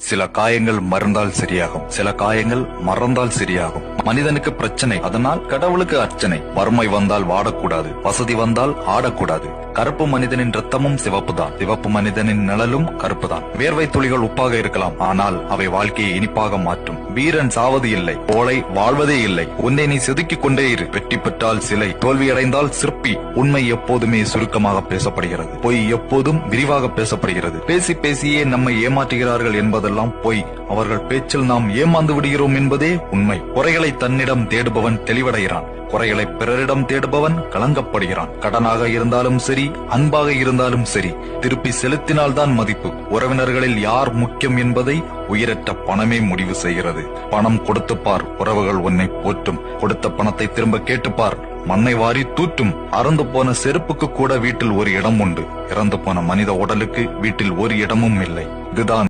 சில காயங்கள் மறந்தால் சரியாகும், சில காயங்கள் மறந்தால் சரியாகும். மனிதனுக்கு பிரச்சனை, அதனால் கடவுளுக்கு அர்ச்சனை. வறுமை வந்தால் வாடக்கூடாது, வசதி வந்தால் ஆடக்கூடாது. கருப்பு மனிதனின் ரத்தமும் சிவப்பு தான், சிவப்பு மனிதனின் நிழலும் கருப்பு தான். வேர்வை துளிகள் உப்பாக இருக்கலாம், ஆனால் அவை வாழ்க்கையை இனிப்பாக மாற்றும். வீரன் சாவது இல்லை, கோழை வாழ்வதே இல்லை. உன்னை நீ செதுக்கிக் கொண்டே இரு. வெற்றி பெற்றால் சிலை, தோல்வியடைந்தால் சிற்பி. உண்மை எப்போதுமே சுருக்கமாக பேசப்படுகிறது, பொய் எப்போதும் விரிவாக பேசப்படுகிறது. பேசி பேசியே நம்மை ஏமாற்றுகிறார்கள் என்பதெல்லாம் பொய். அவர்கள் பேச்சில் நாம் ஏமாந்து விடுகிறோம் என்பதே உண்மை. குறைகளை தன்னிடம் தேடுபவன் தெளிவடைகிறான், குறைகளை பிறரிடம் தேடுபவன் கலங்கப்படுகிறான். கடனாக இருந்தாலும் சரி, அன்பாக இருந்தாலும் சரி, திருப்பி செலுத்தினால்தான் மதிப்பு. உறவினர்களில் யார் முக்கியம் என்பதை உயிரற்ற பணமே முடிவு செய்கிறது. பணம் கொடுத்துப்பார், உறவுகள் உன்னை போற்றும். கொடுத்த பணத்தை திரும்ப கேட்டுப்பார், மண்ணை வாரி தூற்றும். அறந்து போன செருப்புக்கு கூட வீட்டில் ஒரு இடம் உண்டு. இறந்து போன மனித உடலுக்கு வீட்டில் ஒரு இடமும் இல்லை. இதுதான்